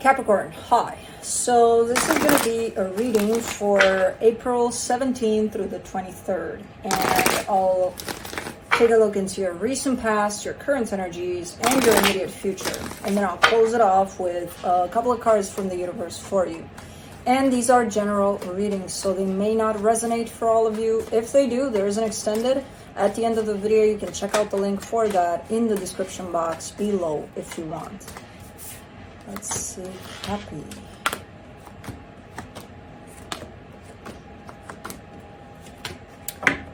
Capricorn, hi. So this is going to be a reading for April 17th through the 23rd. And I'll take a look into your recent past, your current energies, and your immediate future. And then I'll close it off with a couple of cards from the universe for you. And these are general readings, so they may not resonate for all of you. If they do, there is an extended. At the end of the video, you can check out the link for that in the description box below if you want. Let's see, happy.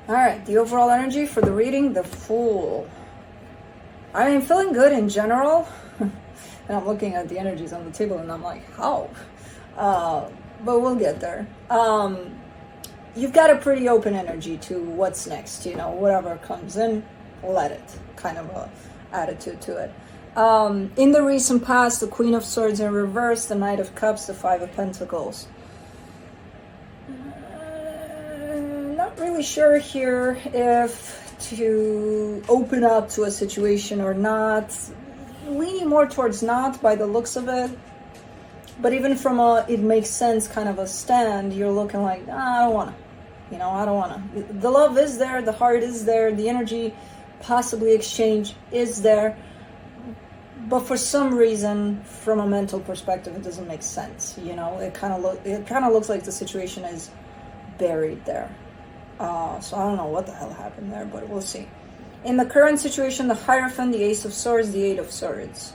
All right, the overall energy for the reading, the Fool. I mean, feeling good in general. And I'm looking at the energies on the table and I'm like, how? But we'll get there. You've got a pretty open energy to what's next, you know, whatever comes in, let it, kind of a attitude to it. In the recent past, the Queen of Swords in reverse, the Knight of Cups, the Five of Pentacles. Not really sure here if to open up to a situation or not. Leaning more towards not by the looks of it. But even from a it makes sense kind of a stand, you're looking like, I don't want to. You know, I don't want to. The love is there, the heart is there, the energy possibly exchange is there. But for some reason, from a mental perspective, it doesn't make sense. You know, it kind of looks like the situation is buried there. So I don't know what the hell happened there, but we'll see. In the current situation, the Hierophant, the Ace of Swords, the Eight of Swords.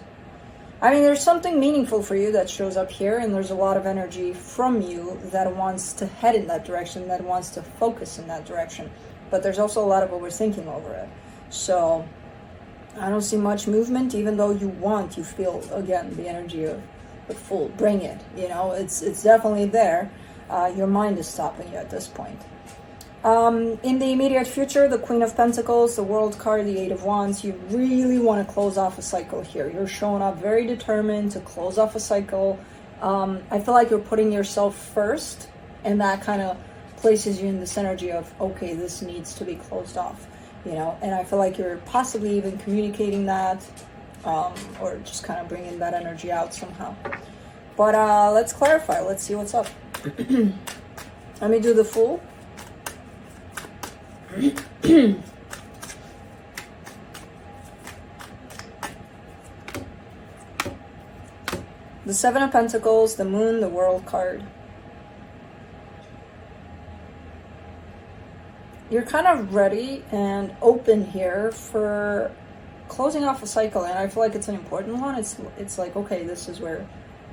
I mean, there's something meaningful for you that shows up here, and there's a lot of energy from you that wants to head in that direction, that wants to focus in that direction. But there's also a lot of overthinking over it. So I don't see much movement, even though you feel, again, the energy of the Fool. Bring it, you know, it's definitely there. Your mind is stopping you at this point. In the immediate future, the Queen of Pentacles, the World card, the Eight of Wands, you really want to close off a cycle here. You're showing up very determined to close off a cycle. I feel like you're putting yourself first, and that kind of places you in this energy of, okay, this needs to be closed off, you know, and I feel like you're possibly even communicating that, or just kind of bringing that energy out somehow. But let's clarify. Let's see what's up. Let me do the Fool. The Seven of Pentacles, the Moon, the World card. You're kind of ready and open here for closing off a cycle, and I feel like it's an important one. It's like, okay, this is where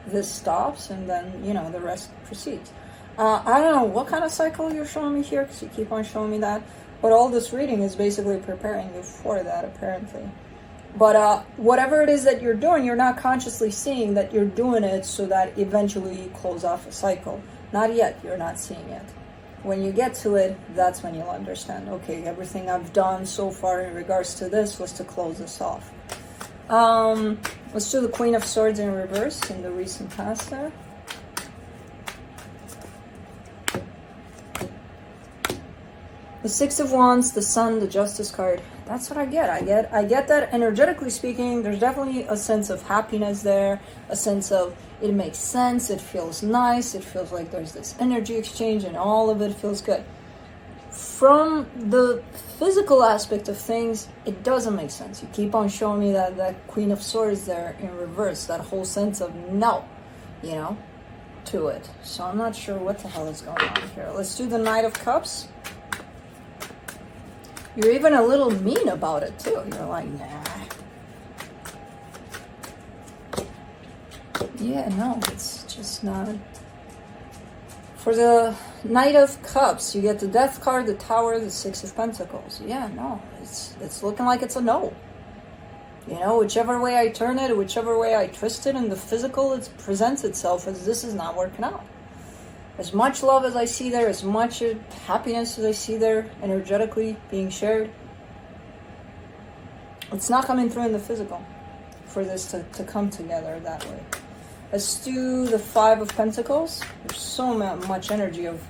this stops, and then, you know, the rest proceeds. I don't know what kind of cycle you're showing me here, because you keep on showing me that. But all this reading is basically preparing you for that, apparently. But whatever it is that you're doing, you're not consciously seeing that you're doing it so that eventually you close off a cycle. Not yet, you're not seeing it. When you get to it, that's when you'll understand, okay, everything I've done so far in regards to this was to close this off. Let's do the Queen of Swords in reverse in the recent past there. The Six of Wands, the Sun, the Justice card. That's what I get. I get that energetically speaking, there's definitely a sense of happiness there, a sense of it makes sense, it feels nice, it feels like there's this energy exchange and all of it feels good. From the physical aspect of things, it doesn't make sense. You keep on showing me that Queen of Swords there in reverse, that whole sense of no, you know, to it. So I'm not sure what the hell is going on here. Let's do the Knight of Cups. You're even a little mean about it, too. You're like, nah. Yeah, no, it's just not. For the Knight of Cups, you get the Death card, the Tower, the Six of Pentacles. Yeah, no, it's looking like it's a no. You know, whichever way I turn it, whichever way I twist it in the physical, it presents itself as this is not working out. As much love as I see there, as much happiness as I see there, energetically being shared, it's not coming through in the physical for this to come together that way. Let's do the Five of Pentacles. There's so much energy of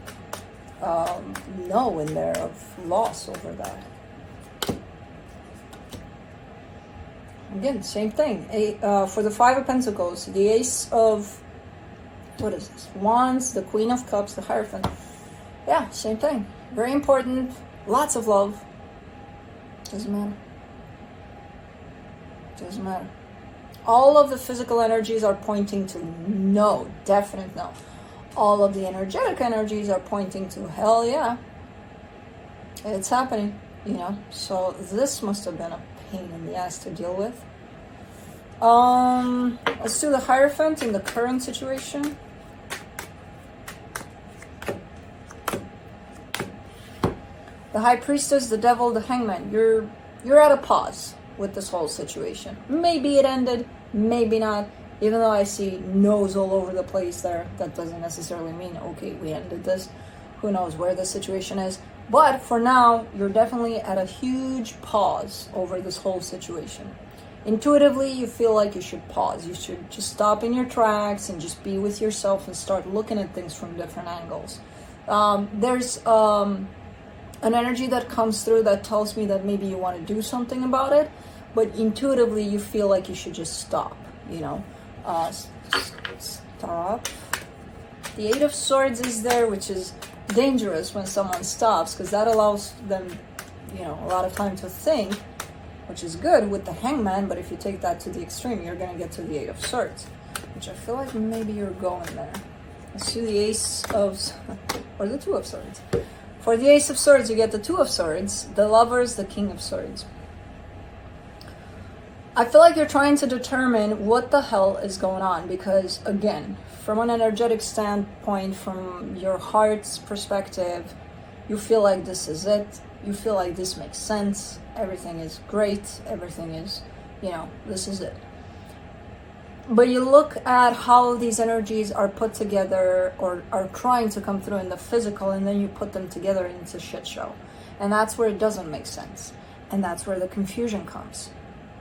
no in there, of loss over that. Again, same thing. For the Five of Pentacles, the Ace of What is this? Wands, the Queen of Cups, the Hierophant. Yeah, same thing. Very important. Lots of love. Doesn't matter. Doesn't matter. All of the physical energies are pointing to no, definite no. All of the energetic energies are pointing to hell yeah. It's happening, you know. So this must have been a pain in the ass to deal with. Let's do the Hierophant in the current situation. The High Priestess, the Devil, the Hangman. You're at a pause with this whole situation. Maybe it ended, maybe not. Even though I see no's all over the place there, that doesn't necessarily mean, okay, we ended this. Who knows where the situation is. But for now, you're definitely at a huge pause over this whole situation. Intuitively, you feel like you should pause. You should just stop in your tracks and just be with yourself and start looking at things from different angles. There's an energy that comes through that tells me that maybe you want to do something about it, but intuitively you feel like you should just stop, you know. Stop. The Eight of Swords is there, which is dangerous when someone stops, because that allows them, you know, a lot of time to think, which is good with the Hangman, but if you take that to the extreme, you're going to get to the Eight of Swords, which I feel like maybe you're going there. Let's do the Ace of, or the Two of Swords. For the Ace of Swords, you get the Two of Swords, the Lovers, the King of Swords. I feel like you're trying to determine what the hell is going on, because, again, from an energetic standpoint, from your heart's perspective, you feel like this is it. You feel like this makes sense. Everything is great. Everything is, you know, this is it. But you look at how these energies are put together or are trying to come through in the physical, and then you put them together and it's a shit show. And that's where it doesn't make sense. And that's where the confusion comes.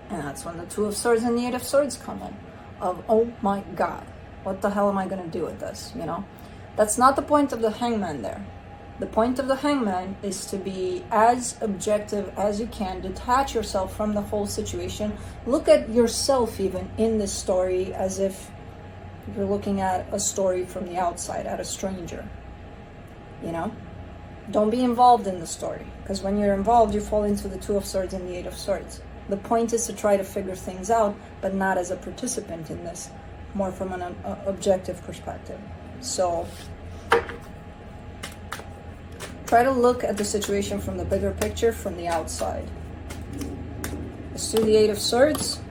And that's when the Two of Swords and the Eight of Swords come in. Of, oh my God, what the hell am I going to do with this, you know? That's not the point of the Hangman there. The point of the Hangman is to be as objective as you can, detach yourself from the whole situation, look at yourself even in this story as if you're looking at a story from the outside, at a stranger, you know? Don't be involved in the story, because when you're involved, you fall into the Two of Swords and the Eight of Swords. The point is to try to figure things out, but not as a participant in this, more from an objective perspective. So try to look at the situation from the bigger picture, from the outside. Let's do the Eight of Swords.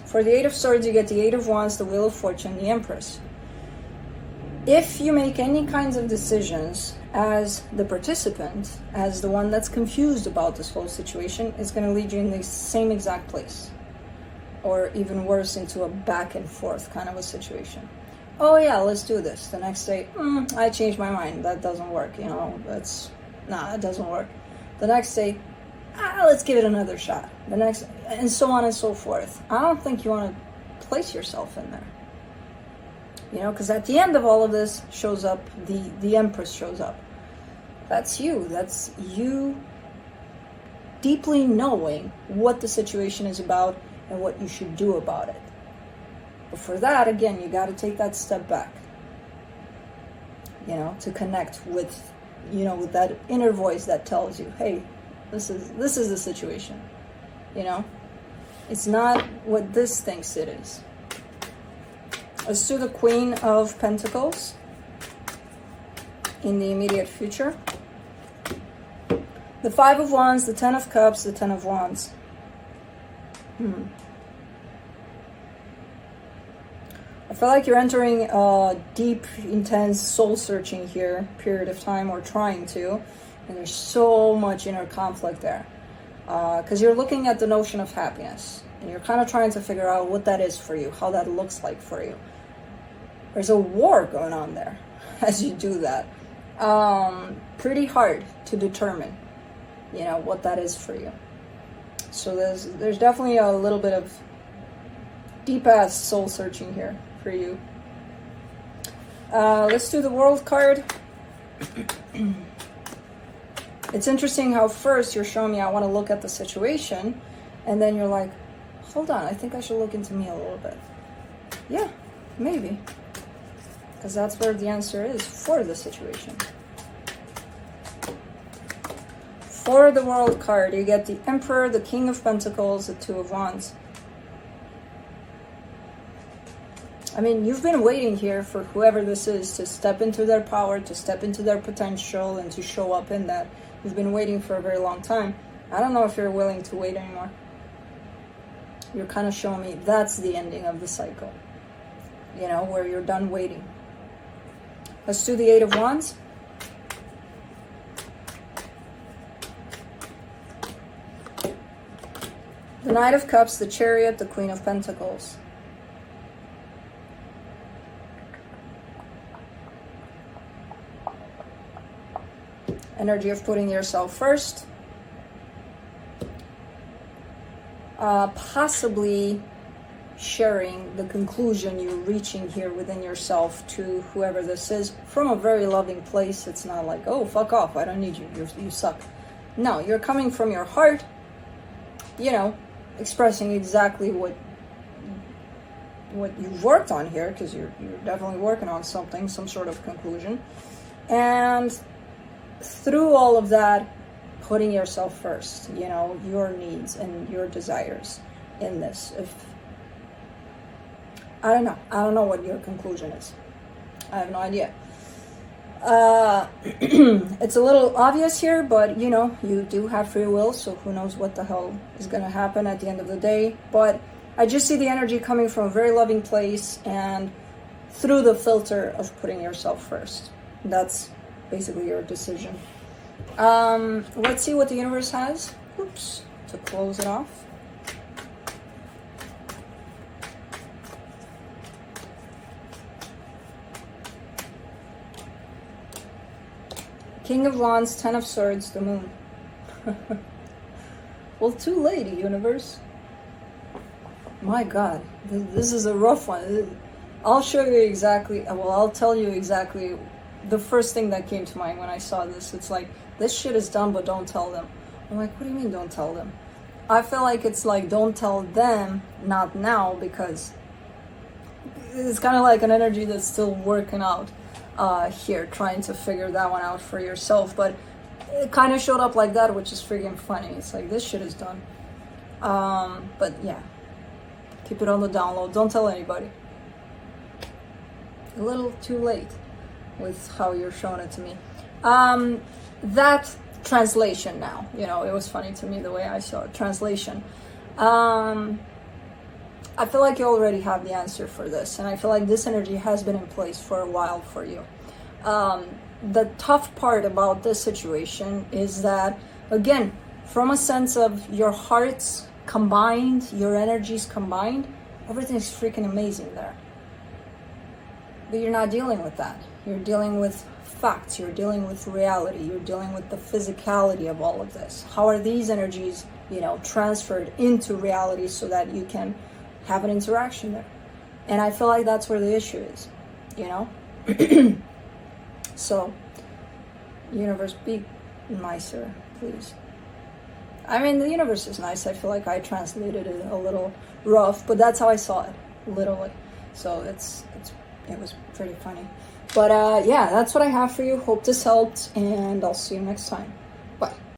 For the Eight of Swords, you get the Eight of Wands, the Wheel of Fortune, the Empress. If you make any kinds of decisions as the participant, as the one that's confused about this whole situation, it's going to lead you in the same exact place. Or even worse, into a back and forth kind of a situation. Oh yeah, let's do this. The next day, I changed my mind. That doesn't work, you know. It doesn't work. The next day, let's give it another shot. The next, and so on and so forth. I don't think you want to place yourself in there. You know, because at the end of all of this shows up, the Empress shows up. That's you. That's you deeply knowing what the situation is about and what you should do about it. But for that, again, you got to take that step back, you know, to connect with, you know, with that inner voice that tells you, hey, this is the situation, you know. It's not what this thinks it is. Let's do the Queen of Pentacles in the immediate future. The Five of Wands, the Ten of Cups, the Ten of Wands. I feel like you're entering a deep, intense soul-searching here, period of time, or trying to. And there's so much inner conflict there. Because you're looking at the notion of happiness. And you're kind of trying to figure out what that is for you, how that looks like for you. There's a war going on there as you do that. Pretty hard to determine, you know, what that is for you. So there's definitely a little bit of deep-ass soul-searching here for you. Let's do the World card. It's interesting how first you're showing me I want to look at the situation, and then you're like, hold on, I think I should look into me a little bit. Yeah, Maybe. Because that's where the answer is for the situation. For the World card, you get the Emperor, the King of Pentacles, the Two of Wands. I mean, you've been waiting here for whoever this is to step into their power, to step into their potential, and to show up in that. You've been waiting for a very long time. I don't know if you're willing to wait anymore. You're kind of showing me that's the ending of the cycle. You know, where you're done waiting. Let's do the Eight of Wands. The Knight of Cups, the Chariot, the Queen of Pentacles. Energy of putting yourself first. Possibly sharing the conclusion you're reaching here within yourself to whoever this is from a very loving place. It's not like, oh, fuck off, I don't need you, you suck. No, you're coming from your heart, you know, expressing exactly what you've worked on here, because you're definitely working on something, some sort of conclusion. And through all of that, putting yourself first, you know, your needs and your desires in this. I don't know what your conclusion is. I have no idea. It's a little obvious here, but you know, you do have free will, so who knows what the hell is going to happen at the end of the day. But I just see the energy coming from a very loving place and through the filter of putting yourself first. That's basically your decision. Let's see what the universe has. Oops, to close it off. King of Wands, Ten of Swords, the Moon. Well, too late, universe. My God, this is a rough one. I'll show you exactly, well, I'll tell you exactly the first thing that came to mind when I saw this. It's like, this shit is done, but don't tell them. I'm like, what do you mean don't tell them? I feel like it's like, don't tell them, not now, because it's kind of like an energy that's still working out here, trying to figure that one out for yourself. But it kind of showed up like that, which is freaking funny. It's like, this shit is done. But yeah, keep it on the download. Don't tell anybody. A little too late with how you're showing it to me. That translation now, you know, it was funny to me the way I saw it. Translation. I feel like you already have the answer for this, and I feel like this energy has been in place for a while for you. The tough part about this situation is that, again, from a sense of your hearts combined, your energies combined, everything's freaking amazing there. But you're not dealing with that. You're dealing with facts, you're dealing with reality, you're dealing with the physicality of all of this. How are these energies, you know, transferred into reality so that you can have an interaction there? And I feel like that's where the issue is, you know? So, universe, be nicer, please. I mean, the universe is nice. I feel like I translated it a little rough, but that's how I saw it, literally. So it was pretty funny. But yeah, that's what I have for you. Hope this helped, and I'll see you next time.